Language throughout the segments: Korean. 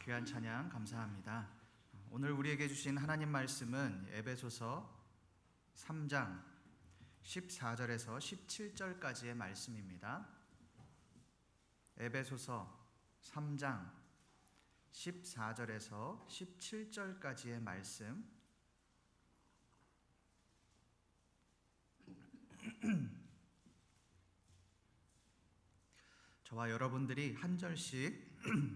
귀한 찬양 감사합니다. 오늘 우리에게 주신 하나님 말씀은 에베소서 3장 14절에서 17절까지의 말씀입니다. 에베소서 3장 14절에서 17절까지의 말씀. 저와 여러분들이 한 절씩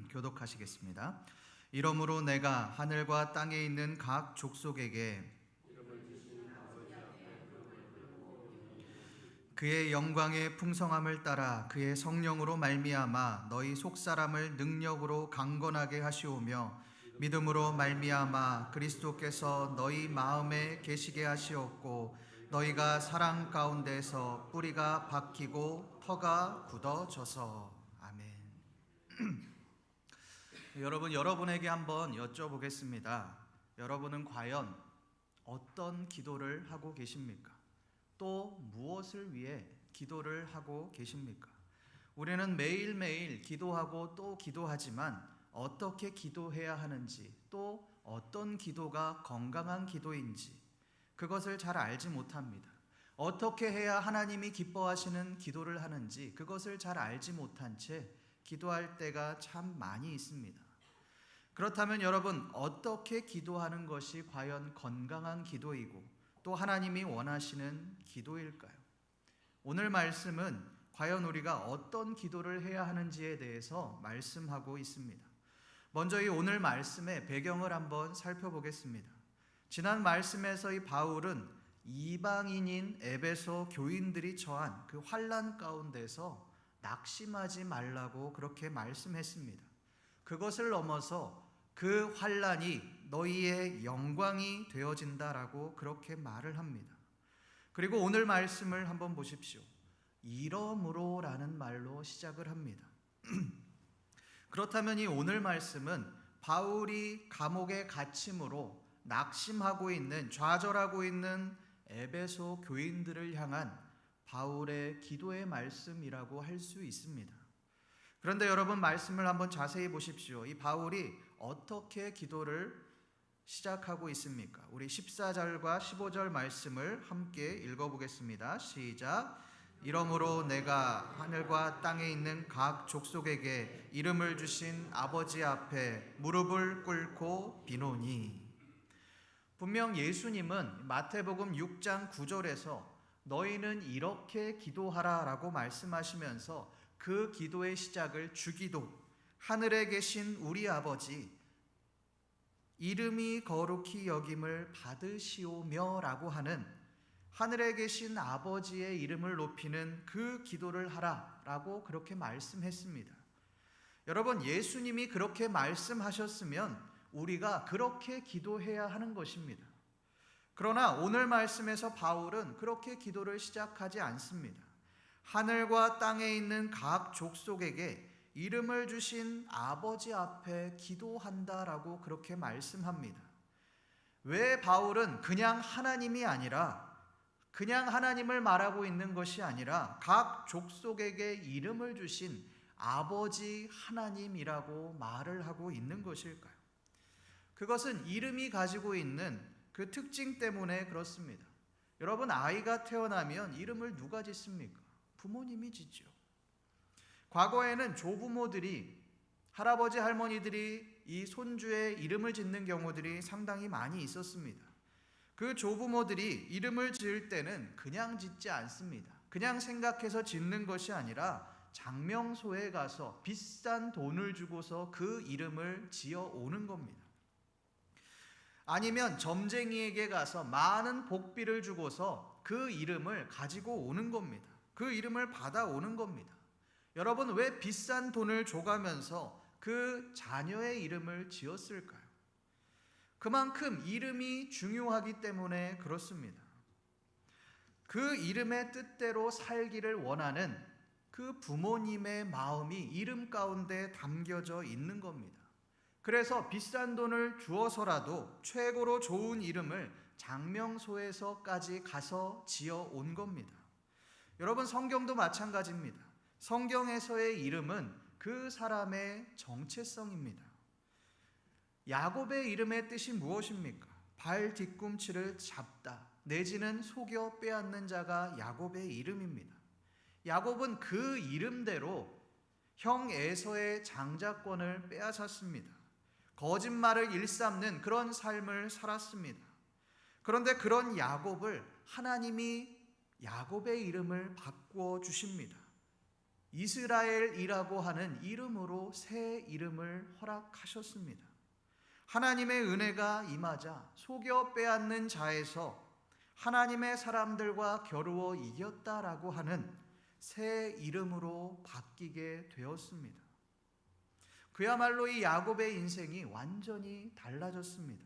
교독하시겠습니다. 이러므로 내가 하늘과 땅에 있는 각 족속에게 그의 영광의 풍성함을 따라 그의 성령으로 말미암아 너희 속사람을 능력으로 강건하게 하시오며 믿음으로 말미암아 그리스도께서 너희 마음에 계시게 하시었고 너희가 사랑 가운데서 뿌리가 박히고 터가 굳어져서. 아멘. 여러분, 여러분에게 한번 여쭤보겠습니다. 여러분은 과연 어떤 기도를 하고 계십니까? 또 무엇을 위해 기도를 하고 계십니까? 우리는 매일매일 기도하고 또 기도하지만 어떻게 기도해야 하는지, 또 어떤 기도가 건강한 기도인지 그것을 잘 알지 못합니다. 어떻게 해야 하나님이 기뻐하시는 기도를 하는지 그것을 잘 알지 못한 채 기도할 때가 참 많이 있습니다. 그렇다면 여러분, 어떻게 기도하는 것이 과연 건강한 기도이고 또 하나님이 원하시는 기도일까요? 오늘 말씀은 과연 우리가 어떤 기도를 해야 하는지에 대해서 말씀하고 있습니다. 먼저 이 오늘 말씀의 배경을 한번 살펴보겠습니다. 지난 말씀에서 이 바울은 이방인인 에베소 교인들이 처한 그 환난 가운데서 낙심하지 말라고 그렇게 말씀했습니다. 그것을 넘어서 그 환난이 너희의 영광이 되어진다라고 그렇게 말을 합니다. 그리고 오늘 말씀을 한번 보십시오. 이러므로 라는 말로 시작을 합니다. 그렇다면 이 오늘 말씀은 바울이 감옥에 갇힘으로 낙심하고 있는, 좌절하고 있는 에베소 교인들을 향한 바울의 기도의 말씀이라고 할 수 있습니다. 그런데 여러분, 말씀을 한번 자세히 보십시오. 이 바울이 어떻게 기도를 시작하고 있습니까? 우리 14절과 15절 말씀을 함께 읽어보겠습니다. 시작. 이러므로 내가 하늘과 땅에 있는 각 족속에게 이름을 주신 아버지 앞에 무릎을 꿇고 비노니. 분명 예수님은 마태복음 6장 9절에서 너희는 이렇게 기도하라 라고 말씀하시면서 그 기도의 시작을 주기도, 하늘에 계신 우리 아버지 이름이 거룩히 여김을 받으시오며 라고 하는 하늘에 계신 아버지의 이름을 높이는 그 기도를 하라 라고 그렇게 말씀했습니다. 여러분, 예수님이 그렇게 말씀하셨으면 우리가 그렇게 기도해야 하는 것입니다. 그러나 오늘 말씀에서 바울은 그렇게 기도를 시작하지 않습니다. 하늘과 땅에 있는 각 족속에게 이름을 주신 아버지 앞에 기도한다라고 그렇게 말씀합니다. 왜 바울은 그냥 하나님이 아니라, 그냥 하나님을 말하고 있는 것이 아니라 각 족속에게 이름을 주신 아버지 하나님이라고 말을 하고 있는 것일까요? 그것은 이름이 가지고 있는 그 특징 때문에 그렇습니다. 여러분, 아이가 태어나면 이름을 누가 짓습니까? 부모님이 짓죠. 과거에는 조부모들이, 할아버지 할머니들이 이 손주의 이름을 짓는 경우들이 상당히 많이 있었습니다. 그 조부모들이 이름을 지을 때는 그냥 짓지 않습니다. 그냥 생각해서 짓는 것이 아니라 장명소에 가서 비싼 돈을 주고서 그 이름을 지어 오는 겁니다. 아니면 점쟁이에게 가서 많은 복비를 주고서 그 이름을 가지고 오는 겁니다. 그 이름을 받아오는 겁니다. 여러분, 왜 비싼 돈을 줘가면서 그 자녀의 이름을 지었을까요? 그만큼 이름이 중요하기 때문에 그렇습니다. 그 이름의 뜻대로 살기를 원하는 그 부모님의 마음이 이름 가운데 담겨져 있는 겁니다. 그래서 비싼 돈을 주어서라도 최고로 좋은 이름을 장명소에서까지 가서 지어 온 겁니다. 여러분, 성경도 마찬가지입니다. 성경에서의 이름은 그 사람의 정체성입니다. 야곱의 이름의 뜻이 무엇입니까? 발 뒤꿈치를 잡다 내지는 속여 빼앗는 자가 야곱의 이름입니다. 야곱은 그 이름대로 형 에서의 장자권을 빼앗았습니다. 거짓말을 일삼는 그런 삶을 살았습니다. 그런데 그런 야곱을 하나님이 야곱의 이름을 바꾸어 주십니다. 이스라엘이라고 하는 이름으로 새 이름을 허락하셨습니다. 하나님의 은혜가 임하자 속여 빼앗는 자에서 하나님의 사람들과 겨루어 이겼다라고 하는 새 이름으로 바뀌게 되었습니다. 그야말로 이 야곱의 인생이 완전히 달라졌습니다.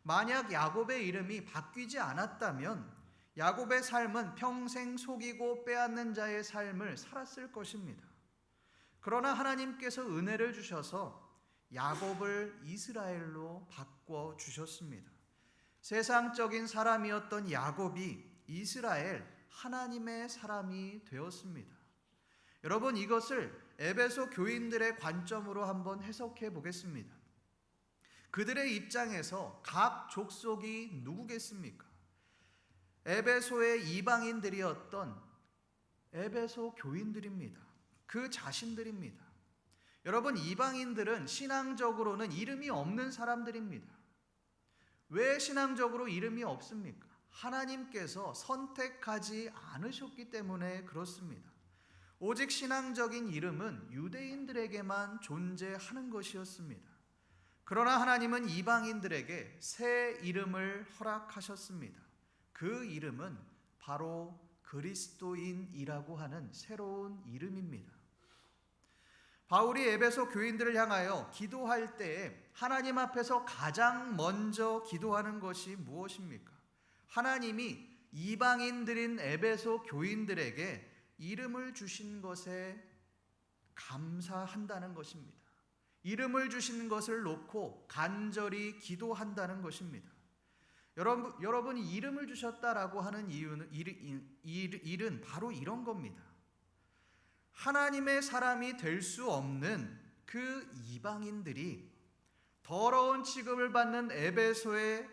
만약 야곱의 이름이 바뀌지 않았다면 야곱의 삶은 평생 속이고 빼앗는 자의 삶을 살았을 것입니다. 그러나 하나님께서 은혜를 주셔서 야곱을 이스라엘로 바꿔 주셨습니다. 세상적인 사람이었던 야곱이 이스라엘 하나님의 사람이 되었습니다. 여러분, 이것을 에베소 교인들의 관점으로 한번 해석해 보겠습니다. 그들의 입장에서 각 족속이 누구겠습니까? 에베소의 이방인들이었던 에베소 교인들입니다. 그 자신들입니다. 여러분, 이방인들은 신앙적으로는 이름이 없는 사람들입니다. 왜 신앙적으로 이름이 없습니까? 하나님께서 선택하지 않으셨기 때문에 그렇습니다. 오직 신앙적인 이름은 유대인들에게만 존재하는 것이었습니다. 그러나 하나님은 이방인들에게 새 이름을 허락하셨습니다. 그 이름은 바로 그리스도인이라고 하는 새로운 이름입니다. 바울이 에베소 교인들을 향하여 기도할 때에 하나님 앞에서 가장 먼저 기도하는 것이 무엇입니까? 하나님이 이방인들인 에베소 교인들에게 이름을 주신 것에 감사한다는 것입니다. 이름을 주신 것을 놓고 간절히 기도한다는 것입니다. 여러분이 이름을 주셨다라고 하는 일은 바로 이런 겁니다. 하나님의 사람이 될 수 없는 그 이방인들이, 더러운 취급을 받는 에베소의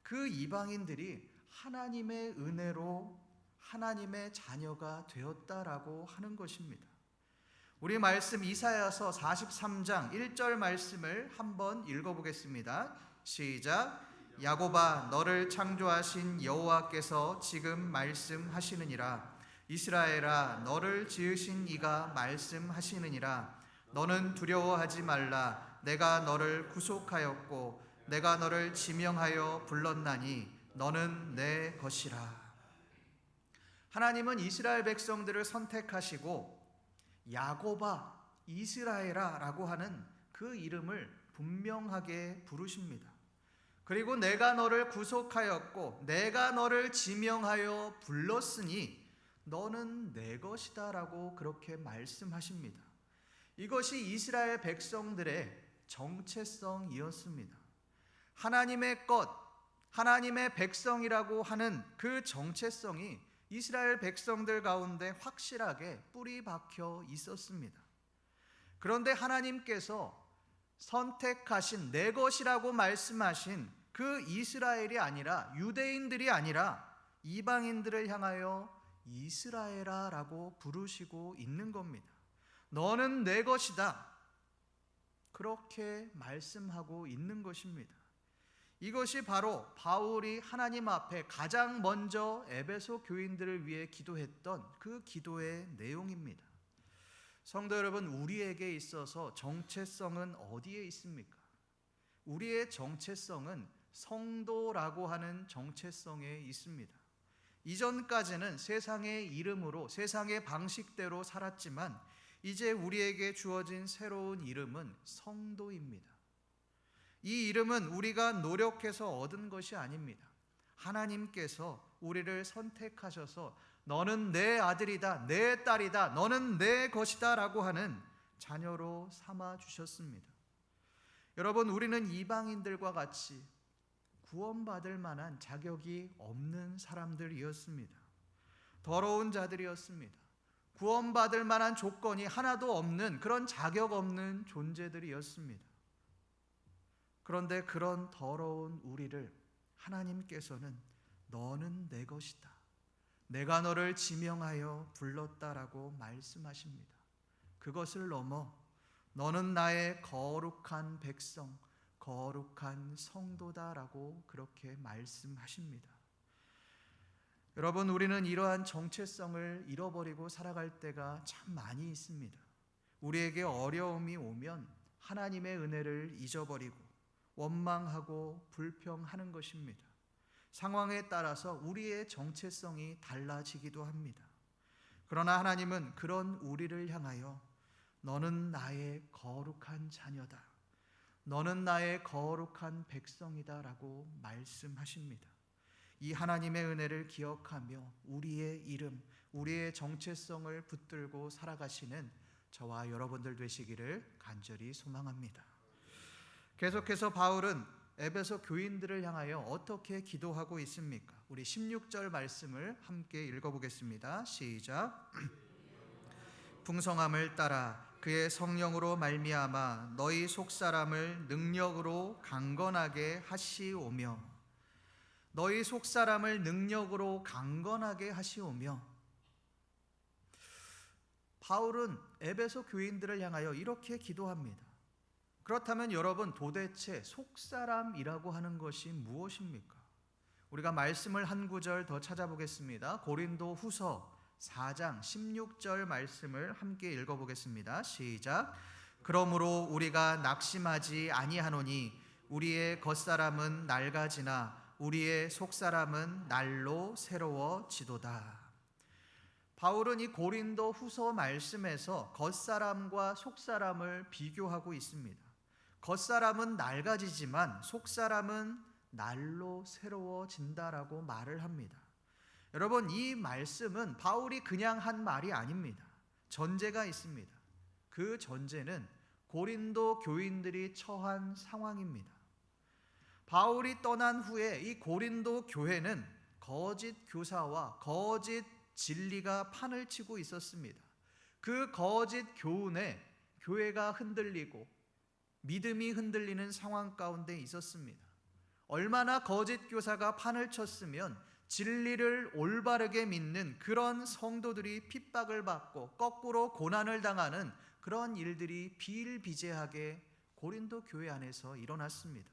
그 이방인들이 하나님의 은혜로 하나님의 자녀가 되었다라고 하는 것입니다. 우리 말씀 이사야서 43장 1절 말씀을 한번 읽어보겠습니다. 시작. 야곱아, 너를 창조하신 여호와께서 지금 말씀하시느니라. 이스라엘아, 너를 지으신 이가 말씀하시느니라. 너는 두려워하지 말라. 내가 너를 구속하였고 내가 너를 지명하여 불렀나니 너는 내 것이라. 하나님은 이스라엘 백성들을 선택하시고 야곱아, 이스라엘아 라고 하는 그 이름을 분명하게 부르십니다. 그리고 내가 너를 구속하였고 내가 너를 지명하여 불렀으니 너는 내 것이다 라고 그렇게 말씀하십니다. 이것이 이스라엘 백성들의 정체성이었습니다. 하나님의 것, 하나님의 백성이라고 하는 그 정체성이 이스라엘 백성들 가운데 확실하게 뿌리 박혀 있었습니다. 그런데 하나님께서 선택하신 내 것이라고 말씀하신 그 이스라엘이 아니라, 유대인들이 아니라 이방인들을 향하여 이스라엘아 라고 부르시고 있는 겁니다. 너는 내 것이다, 그렇게 말씀하고 있는 것입니다. 이것이 바로 바울이 하나님 앞에 가장 먼저 에베소 교인들을 위해 기도했던 그 기도의 내용입니다. 성도 여러분, 우리에게 있어서 정체성은 어디에 있습니까? 우리의 정체성은 성도라고 하는 정체성에 있습니다. 이전까지는 세상의 이름으로, 세상의 방식대로 살았지만 이제 우리에게 주어진 새로운 이름은 성도입니다. 이 이름은 우리가 노력해서 얻은 것이 아닙니다. 하나님께서 우리를 선택하셔서 너는 내 아들이다, 내 딸이다, 너는 내 것이다 라고 하는 자녀로 삼아 주셨습니다. 여러분, 우리는 이방인들과 같이 구원받을 만한 자격이 없는 사람들이었습니다. 더러운 자들이었습니다. 구원받을 만한 조건이 하나도 없는 그런 자격 없는 존재들이었습니다. 그런데 그런 더러운 우리를 하나님께서는 너는 내 것이다, 내가 너를 지명하여 불렀다라고 말씀하십니다. 그것을 넘어 너는 나의 거룩한 백성, 거룩한 성도다라고 그렇게 말씀하십니다. 여러분, 우리는 이러한 정체성을 잃어버리고 살아갈 때가 참 많이 있습니다. 우리에게 어려움이 오면 하나님의 은혜를 잊어버리고 원망하고 불평하는 것입니다. 상황에 따라서 우리의 정체성이 달라지기도 합니다. 그러나 하나님은 그런 우리를 향하여 너는 나의 거룩한 자녀다, 너는 나의 거룩한 백성이다 라고 말씀하십니다. 이 하나님의 은혜를 기억하며 우리의 이름, 우리의 정체성을 붙들고 살아가시는 저와 여러분들 되시기를 간절히 소망합니다. 계속해서 바울은 에베소 교인들을 향하여 어떻게 기도하고 있습니까? 우리 16절 말씀을 함께 읽어보겠습니다. 시작. 풍성함을 따라 그의 성령으로 말미암아 너희 속사람을 능력으로 강건하게 하시오며, 너희 속사람을 능력으로 강건하게 하시오며. 바울은 에베소 교인들을 향하여 이렇게 기도합니다. 그렇다면 여러분, 도대체 속사람이라고 하는 것이 무엇입니까? 우리가 말씀을 한 구절 더 찾아보겠습니다. 고린도 후서 4장 16절 말씀을 함께 읽어보겠습니다. 시작. 그러므로 우리가 낙심하지 아니하노니 우리의 겉사람은 낡아지나 우리의 속사람은 날로 새로워지도다. 바울은 이 고린도 후서 말씀에서 겉사람과 속사람을 비교하고 있습니다. 겉사람은 낡아지지만 속사람은 날로 새로워진다라고 말을 합니다. 여러분, 이 말씀은 바울이 그냥 한 말이 아닙니다. 전제가 있습니다. 그 전제는 고린도 교인들이 처한 상황입니다. 바울이 떠난 후에 이 고린도 교회는 거짓 교사와 거짓 진리가 판을 치고 있었습니다. 그 거짓 교훈에 교회가 흔들리고 믿음이 흔들리는 상황 가운데 있었습니다. 얼마나 거짓 교사가 판을 쳤으면 진리를 올바르게 믿는 그런 성도들이 핍박을 받고 거꾸로 고난을 당하는 그런 일들이 비일비재하게 고린도 교회 안에서 일어났습니다.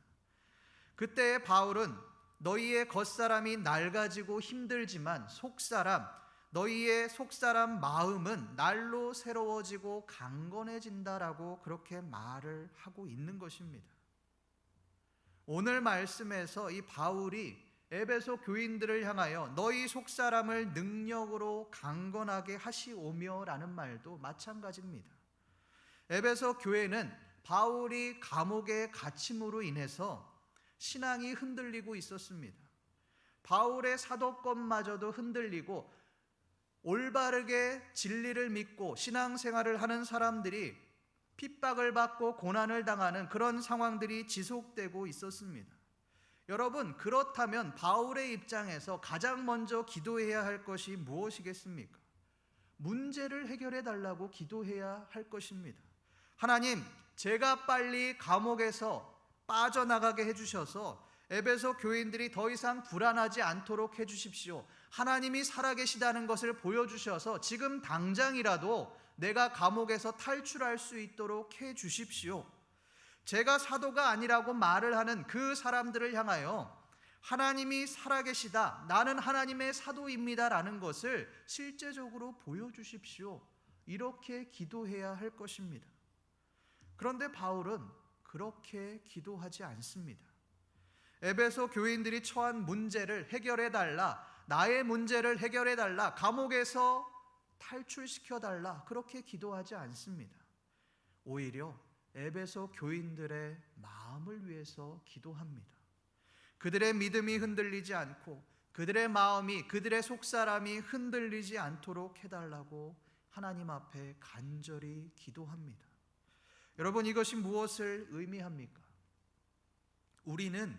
그때 바울은 너희의 겉사람이 낡아지고 힘들지만 속사람, 너희의 속사람 마음은 날로 새로워지고 강건해진다라고 그렇게 말을 하고 있는 것입니다. 오늘 말씀에서 이 바울이 에베소 교인들을 향하여 너희 속사람을 능력으로 강건하게 하시오며 라는 말도 마찬가지입니다. 에베소 교회는 바울이 감옥에 갇힘으로 인해서 신앙이 흔들리고 있었습니다. 바울의 사도권마저도 흔들리고 올바르게 진리를 믿고 신앙생활을 하는 사람들이 핍박을 받고 고난을 당하는 그런 상황들이 지속되고 있었습니다. 여러분, 그렇다면 바울의 입장에서 가장 먼저 기도해야 할 것이 무엇이겠습니까? 문제를 해결해 달라고 기도해야 할 것입니다. 하나님, 제가 빨리 감옥에서 빠져나가게 해주셔서 에베소 교인들이 더 이상 불안하지 않도록 해주십시오. 하나님이 살아계시다는 것을 보여주셔서 지금 당장이라도 내가 감옥에서 탈출할 수 있도록 해주십시오. 제가 사도가 아니라고 말을 하는 그 사람들을 향하여 하나님이 살아계시다, 나는 하나님의 사도입니다 라는 것을 실제적으로 보여주십시오. 이렇게 기도해야 할 것입니다. 그런데 바울은 그렇게 기도하지 않습니다. 에베소 교인들이 처한 문제를 해결해달라, 나의 문제를 해결해달라, 감옥에서 탈출시켜달라, 그렇게 기도하지 않습니다. 오히려 에베소 교인들의 마음을 위해서 기도합니다. 그들의 믿음이 흔들리지 않고 그들의 마음이, 그들의 속사람이 흔들리지 않도록 해달라고 하나님 앞에 간절히 기도합니다. 여러분, 이것이 무엇을 의미합니까? 우리는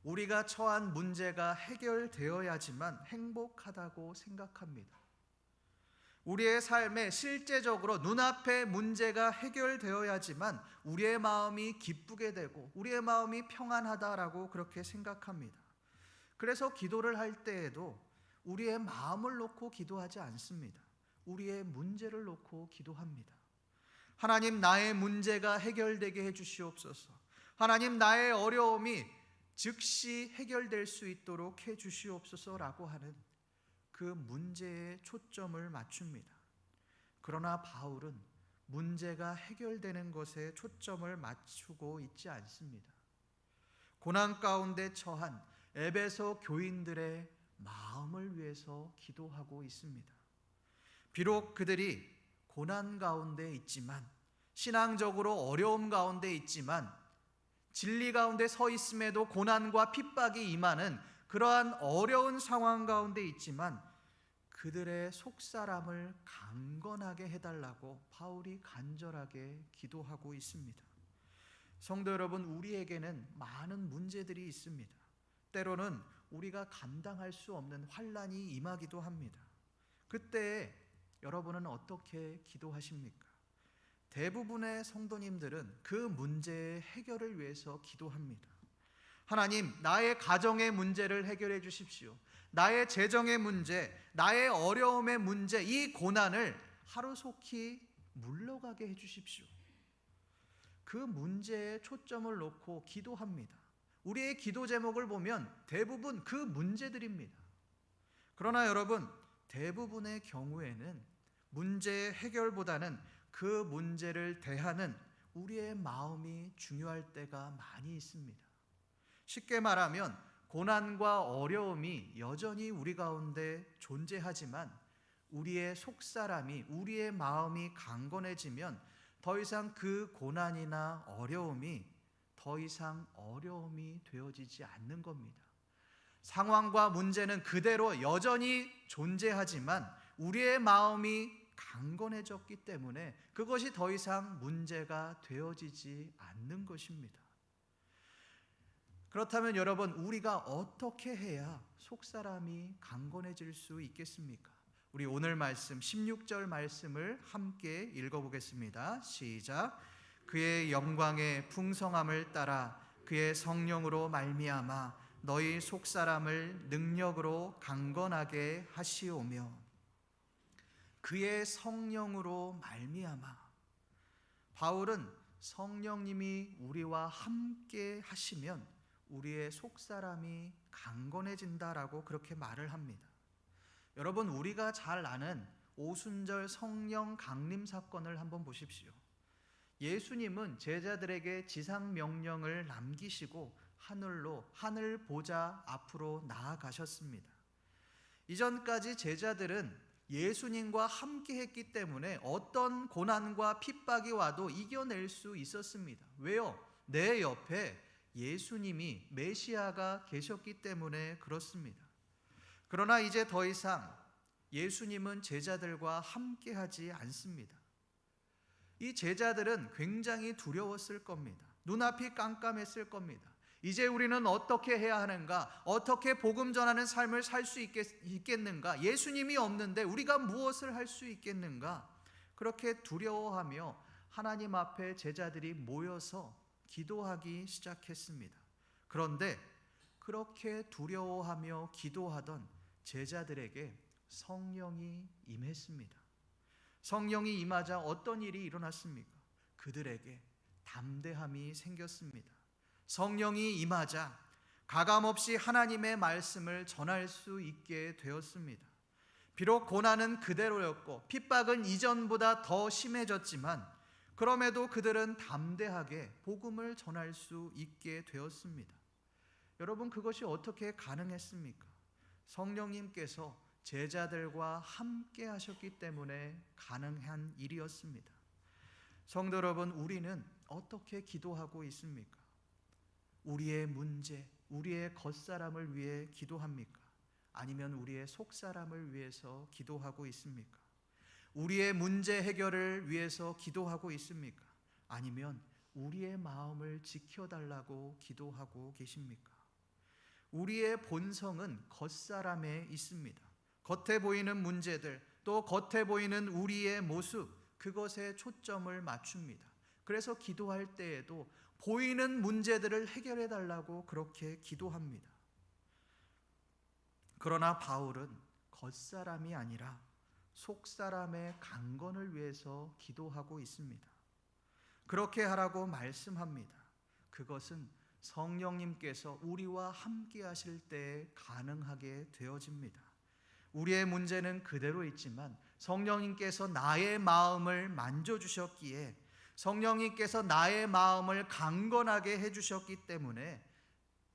우리가 처한 문제가 해결되어야지만 행복하다고 생각합니다. 우리의 삶에 실제적으로 눈앞에 문제가 해결되어야지만 우리의 마음이 기쁘게 되고 우리의 마음이 평안하다라고 그렇게 생각합니다. 그래서 기도를 할 때에도 우리의 마음을 놓고 기도하지 않습니다. 우리의 문제를 놓고 기도합니다. 하나님, 나의 문제가 해결되게 해주시옵소서. 하나님, 나의 어려움이 즉시 해결될 수 있도록 해주시옵소서라고 하는 그 문제에 초점을 맞춥니다. 그러나 바울은 문제가 해결되는 것에 초점을 맞추고 있지 않습니다. 고난 가운데 처한 에베소 교인들의 마음을 위해서 기도하고 있습니다. 비록 그들이 고난 가운데 있지만, 신앙적으로 어려움 가운데 있지만, 진리 가운데 서 있음에도 고난과 핍박이 임하는 그러한 어려운 상황 가운데 있지만 그들의 속사람을 강건하게 해달라고 바울이 간절하게 기도하고 있습니다. 성도 여러분, 우리에게는 많은 문제들이 있습니다. 때로는 우리가 감당할 수 없는 환난이 임하기도 합니다. 그때 여러분은 어떻게 기도하십니까? 대부분의 성도님들은 그 문제의 해결을 위해서 기도합니다. 하나님, 나의 가정의 문제를 해결해 주십시오. 나의 재정의 문제, 나의 어려움의 문제, 이 고난을 하루속히 물러가게 해 주십시오. 그 문제에 초점을 놓고 기도합니다. 우리의 기도 제목을 보면 대부분 그 문제들입니다. 그러나 여러분, 대부분의 경우에는 문제의 해결보다는 그 문제를 대하는 우리의 마음이 중요할 때가 많이 있습니다. 쉽게 말하면 고난과 어려움이 여전히 우리 가운데 존재하지만 우리의 속사람이, 우리의 마음이 강건해지면 더 이상 그 고난이나 어려움이 더 이상 어려움이 되어지지 않는 겁니다. 상황과 문제는 그대로 여전히 존재하지만 우리의 마음이 강건해졌기 때문에 그것이 더 이상 문제가 되어지지 않는 것입니다. 그렇다면 여러분, 우리가 어떻게 해야 속사람이 강건해질 수 있겠습니까? 우리 오늘 말씀 16절 말씀을 함께 읽어보겠습니다. 시작. 그의 영광의 풍성함을 따라 그의 성령으로 말미암아 너희 속사람을 능력으로 강건하게 하시오며. 그의 성령으로 말미암아. 바울은 성령님이 우리와 함께 하시면 우리의 속사람이 강건해진다라고 그렇게 말을 합니다. 여러분, 우리가 잘 아는 오순절 성령 강림 사건을 한번 보십시오. 예수님은 제자들에게 지상 명령을 남기시고 하늘 보좌 앞으로 나아가셨습니다. 이전까지 제자들은 예수님과 함께 했기 때문에 어떤 고난과 핍박이 와도 이겨낼 수 있었습니다. 왜요? 내 옆에 예수님이 메시아가 계셨기 때문에 그렇습니다. 그러나 이제 더 이상 예수님은 제자들과 함께 하지 않습니다. 이 제자들은 굉장히 두려웠을 겁니다. 눈앞이 깜깜했을 겁니다. 이제 우리는 어떻게 해야 하는가? 어떻게 복음 전하는 삶을 살 수 있겠는가? 예수님이 없는데 우리가 무엇을 할 수 있겠는가? 그렇게 두려워하며 하나님 앞에 제자들이 모여서 기도하기 시작했습니다. 그런데 그렇게 두려워하며 기도하던 제자들에게 성령이 임했습니다. 성령이 임하자 어떤 일이 일어났습니까? 그들에게 담대함이 생겼습니다. 성령이 임하자 가감없이 하나님의 말씀을 전할 수 있게 되었습니다. 비록 고난은 그대로였고 핍박은 이전보다 더 심해졌지만 그럼에도 그들은 담대하게 복음을 전할 수 있게 되었습니다. 여러분, 그것이 어떻게 가능했습니까? 성령님께서 제자들과 함께 하셨기 때문에 가능한 일이었습니다. 성도 여러분, 우리는 어떻게 기도하고 있습니까? 우리의 문제, 우리의 겉사람을 위해 기도합니까? 아니면 우리의 속사람을 위해서 기도하고 있습니까? 우리의 문제 해결을 위해서 기도하고 있습니까? 아니면 우리의 마음을 지켜달라고 기도하고 계십니까? 우리의 본성은 겉사람에 있습니다. 겉에 보이는 문제들, 또 겉에 보이는 우리의 모습, 그것에 초점을 맞춥니다. 그래서 기도할 때에도 보이는 문제들을 해결해 달라고 그렇게 기도합니다. 그러나 바울은 겉사람이 아니라 속사람의 강건을 위해서 기도하고 있습니다. 그렇게 하라고 말씀합니다. 그것은 성령님께서 우리와 함께 하실 때 가능하게 되어집니다. 우리의 문제는 그대로 있지만 성령님께서 나의 마음을 만져주셨기에, 성령님께서 나의 마음을 강건하게 해주셨기 때문에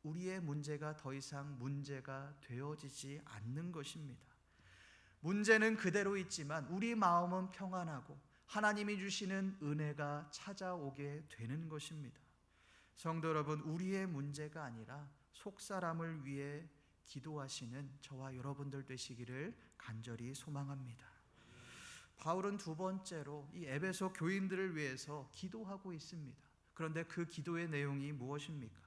우리의 문제가 더 이상 문제가 되어지지 않는 것입니다. 문제는 그대로 있지만 우리 마음은 평안하고 하나님이 주시는 은혜가 찾아오게 되는 것입니다. 성도 여러분, 우리의 문제가 아니라 속사람을 위해 기도하시는 저와 여러분들 되시기를 간절히 소망합니다. 바울은 두 번째로 이 에베소 교인들을 위해서 기도하고 있습니다. 그런데 그 기도의 내용이 무엇입니까?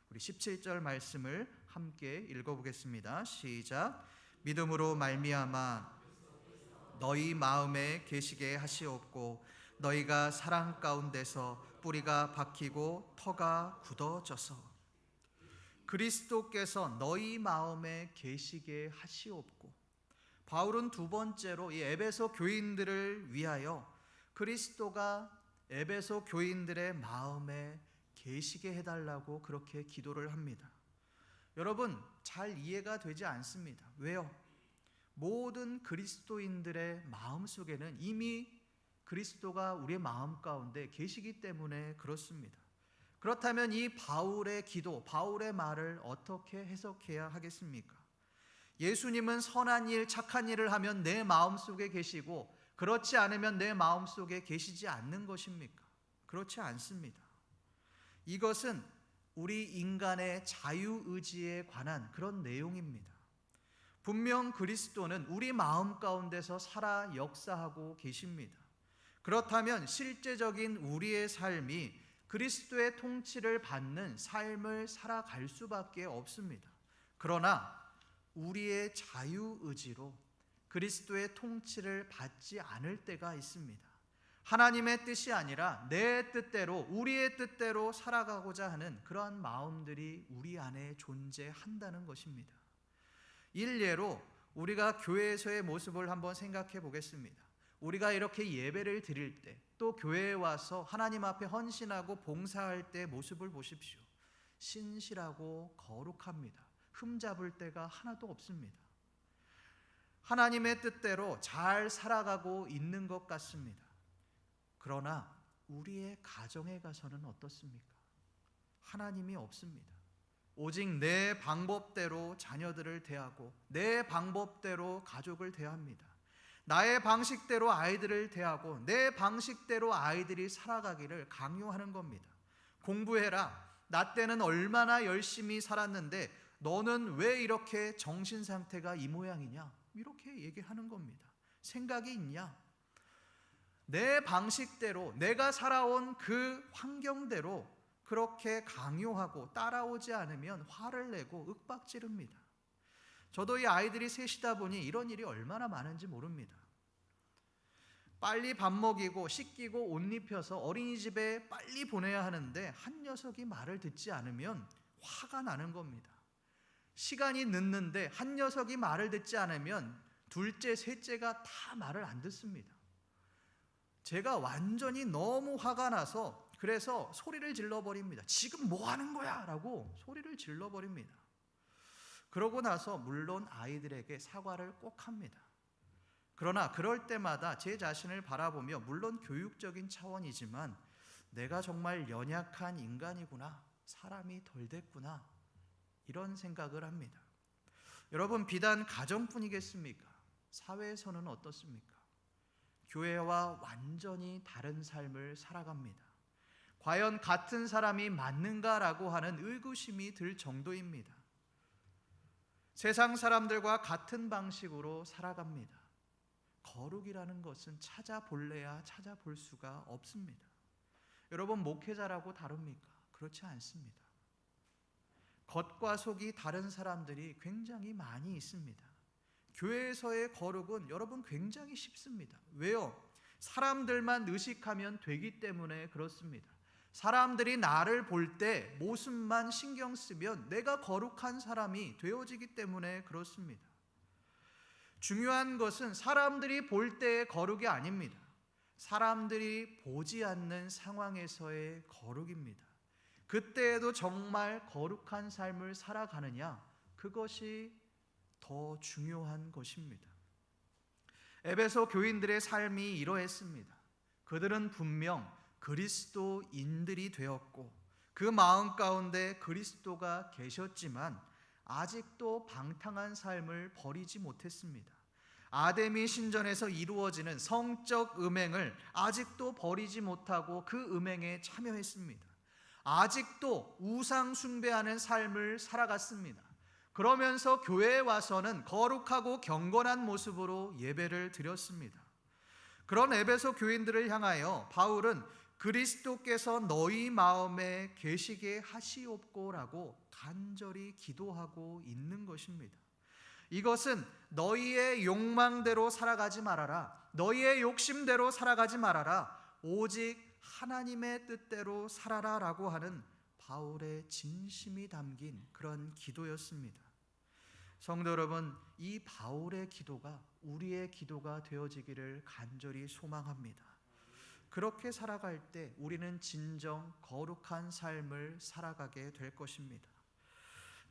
우리 17절 말씀을 함께 읽어보겠습니다. 시작. 믿음으로 말미암아 너희 마음에 계시게 하시옵고 너희가 사랑 가운데서 뿌리가 박히고 터가 굳어져서. 그리스도께서 너희 마음에 계시게 하시옵고, 바울은 두 번째로 이 에베소 교인들을 위하여 그리스도가 에베소 교인들의 마음에 계시게 해달라고 그렇게 기도를 합니다. 여러분, 잘 이해가 되지 않습니다. 왜요? 모든 그리스도인들의 마음 속에는 이미 그리스도가 우리의 마음 가운데 계시기 때문에 그렇습니다. 그렇다면 이 바울의 기도, 바울의 말을 어떻게 해석해야 하겠습니까? 예수님은 선한 일, 착한 일을 하면 내 마음속에 계시고 그렇지 않으면 내 마음속에 계시지 않는 것입니까? 그렇지 않습니다. 이것은 우리 인간의 자유의지에 관한 그런 내용입니다. 분명 그리스도는 우리 마음 가운데서 살아 역사하고 계십니다. 그렇다면 실제적인 우리의 삶이 그리스도의 통치를 받는 삶을 살아갈 수밖에 없습니다. 그러나 우리의 자유의지로 그리스도의 통치를 받지 않을 때가 있습니다. 하나님의 뜻이 아니라 내 뜻대로, 우리의 뜻대로 살아가고자 하는 그러한 마음들이 우리 안에 존재한다는 것입니다. 일례로 우리가 교회에서의 모습을 한번 생각해 보겠습니다. 우리가 이렇게 예배를 드릴 때, 또 교회에 와서 하나님 앞에 헌신하고 봉사할 때 모습을 보십시오. 신실하고 거룩합니다. 흠잡을 데가 하나도 없습니다. 하나님의 뜻대로 잘 살아가고 있는 것 같습니다. 그러나 우리의 가정에 가서는 어떻습니까? 하나님이 없습니다. 오직 내 방법대로 자녀들을 대하고 내 방법대로 가족을 대합니다. 나의 방식대로 아이들을 대하고 내 방식대로 아이들이 살아가기를 강요하는 겁니다. 공부해라. 나 때는 얼마나 열심히 살았는데 너는 왜 이렇게 정신 상태가 이 모양이냐? 이렇게 얘기하는 겁니다. 생각이 있냐? 내 방식대로, 내가 살아온 그 환경대로 그렇게 강요하고 따라오지 않으면 화를 내고 윽박지릅니다. 저도 이 아이들이 셋이다 보니 이런 일이 얼마나 많은지 모릅니다. 빨리 밥 먹이고 씻기고 옷 입혀서 어린이집에 빨리 보내야 하는데 한 녀석이 말을 듣지 않으면 화가 나는 겁니다. 시간이 늦는데 한 녀석이 말을 듣지 않으면 둘째, 셋째가 다 말을 안 듣습니다. 제가 완전히 너무 화가 나서 그래서 소리를 질러버립니다. 지금 뭐 하는 거야? 라고 소리를 질러버립니다. 그러고 나서 물론 아이들에게 사과를 꼭 합니다. 그러나 그럴 때마다 제 자신을 바라보며 물론 교육적인 차원이지만 내가 정말 연약한 인간이구나, 사람이 덜 됐구나, 이런 생각을 합니다. 여러분, 비단 가정뿐이겠습니까? 사회에서는 어떻습니까? 교회와 완전히 다른 삶을 살아갑니다. 과연 같은 사람이 맞는가라고 하는 의구심이 들 정도입니다. 세상 사람들과 같은 방식으로 살아갑니다. 거룩이라는 것은 찾아볼래야 찾아볼 수가 없습니다. 여러분, 목회자라고 다릅니까? 그렇지 않습니다. 겉과 속이 다른 사람들이 굉장히 많이 있습니다. 교회에서의 거룩은 여러분 굉장히 쉽습니다. 왜요? 사람들만 의식하면 되기 때문에 그렇습니다. 사람들이 나를 볼 때 모습만 신경 쓰면 내가 거룩한 사람이 되어지기 때문에 그렇습니다. 중요한 것은 사람들이 볼 때의 거룩이 아닙니다. 사람들이 보지 않는 상황에서의 거룩입니다. 그때에도 정말 거룩한 삶을 살아가느냐, 그것이 더 중요한 것입니다. 에베소 교인들의 삶이 이러했습니다. 그들은 분명 그리스도인들이 되었고 그 마음 가운데 그리스도가 계셨지만 아직도 방탕한 삶을 버리지 못했습니다. 아담이 신전에서 이루어지는 성적 음행을 아직도 버리지 못하고 그 음행에 참여했습니다. 아직도 우상 숭배하는 삶을 살아갔습니다. 그러면서 교회에 와서는 거룩하고 경건한 모습으로 예배를 드렸습니다. 그런 에베소 교인들을 향하여 바울은 그리스도께서 너희 마음에 계시게 하시옵고라고 간절히 기도하고 있는 것입니다. 이것은 너희의 욕망대로 살아가지 말아라. 너희의 욕심대로 살아가지 말아라. 오직 하나님의 뜻대로 살아라 라고 하는 바울의 진심이 담긴 그런 기도였습니다. 성도 여러분, 이 바울의 기도가 우리의 기도가 되어지기를 간절히 소망합니다. 그렇게 살아갈 때 우리는 진정 거룩한 삶을 살아가게 될 것입니다.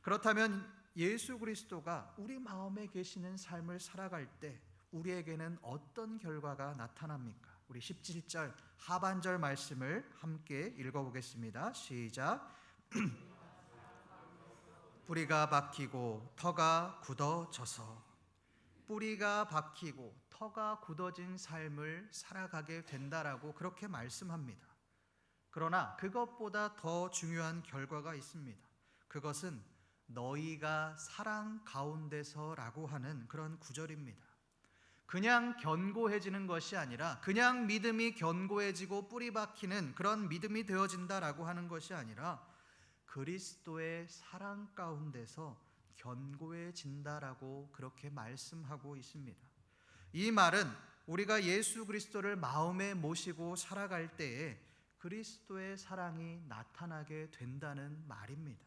그렇다면 예수 그리스도가 우리 마음에 계시는 삶을 살아갈 때 우리에게는 어떤 결과가 나타납니까? 우리 17절 하반절 말씀을 함께 읽어보겠습니다. 시작. 뿌리가 박히고 터가 굳어져서, 뿌리가 박히고 터가 굳어진 삶을 살아가게 된다라고 그렇게 말씀합니다. 그러나 그것보다 더 중요한 결과가 있습니다. 그것은 너희가 사랑 가운데서라고 하는 그런 구절입니다. 그냥 견고해지는 것이 아니라, 그냥 믿음이 견고해지고 뿌리 박히는 그런 믿음이 되어진다라고 하는 것이 아니라 그리스도의 사랑 가운데서 견고해진다라고 그렇게 말씀하고 있습니다. 이 말은 우리가 예수 그리스도를 마음에 모시고 살아갈 때에 그리스도의 사랑이 나타나게 된다는 말입니다.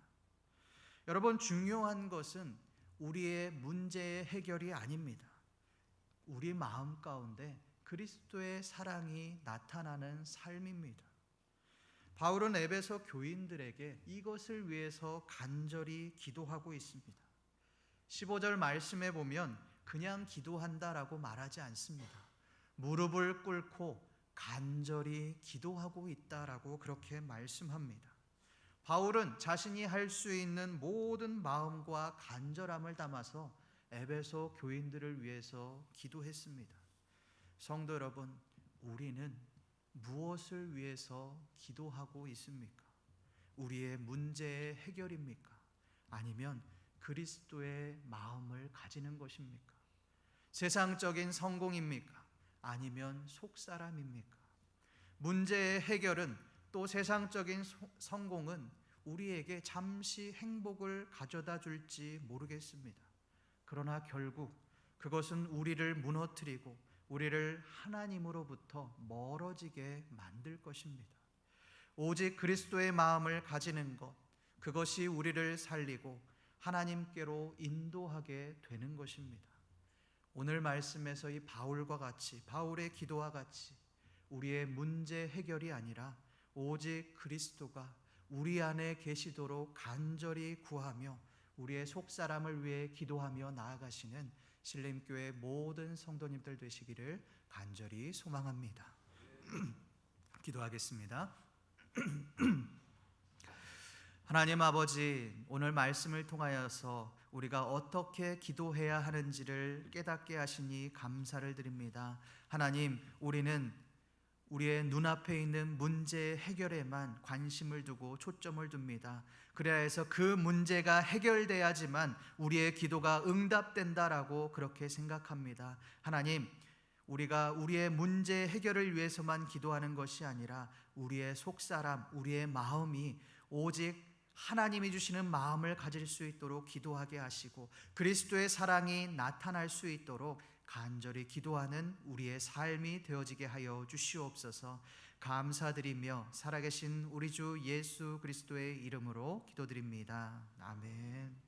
여러분, 중요한 것은 우리의 문제의 해결이 아닙니다. 우리 마음 가운데 그리스도의 사랑이 나타나는 삶입니다. 바울은 에베소 교인들에게 이것을 위해서 간절히 기도하고 있습니다. 15절 말씀에 보면 그냥 기도한다라고 말하지 않습니다. 무릎을 꿇고 간절히 기도하고 있다라고 그렇게 말씀합니다. 바울은 자신이 할 수 있는 모든 마음과 간절함을 담아서 에베소 교인들을 위해서 기도했습니다. 성도 여러분, 우리는 무엇을 위해서 기도하고 있습니까? 우리의 문제의 해결입니까? 아니면 그리스도의 마음을 가지는 것입니까? 세상적인 성공입니까? 아니면 속사람입니까? 문제의 해결은, 또 세상적인 성공은 우리에게 잠시 행복을 가져다 줄지 모르겠습니다. 그러나 결국 그것은 우리를 무너뜨리고 우리를 하나님으로부터 멀어지게 만들 것입니다. 오직 그리스도의 마음을 가지는 것, 그것이 우리를 살리고 하나님께로 인도하게 되는 것입니다. 오늘 말씀에서 이 바울과 같이, 바울의 기도와 같이 우리의 문제 해결이 아니라 오직 그리스도가 우리 안에 계시도록 간절히 구하며 우리의 속사람을 위해 기도하며 나아가시는 신림교회 모든 성도님들 되시기를 간절히 소망합니다. 기도하겠습니다. 하나님 아버지, 오늘 말씀을 통하여서 우리가 어떻게 기도해야 하는지를 깨닫게 하시니 감사를 드립니다. 하나님, 우리는 우리의 눈앞에 있는 문제 해결에만 관심을 두고 초점을 둡니다. 그래야 해서 그 문제가 해결돼야지만 우리의 기도가 응답된다라고 그렇게 생각합니다. 하나님, 우리가 우리의 문제 해결을 위해서만 기도하는 것이 아니라 우리의 속사람, 우리의 마음이 오직 하나님이 주시는 마음을 가질 수 있도록 기도하게 하시고 그리스도의 사랑이 나타날 수 있도록 간절히 기도하는 우리의 삶이 되어지게 하여 주시옵소서. 감사드리며 살아계신 우리 주 예수 그리스도의 이름으로 기도드립니다. 아멘.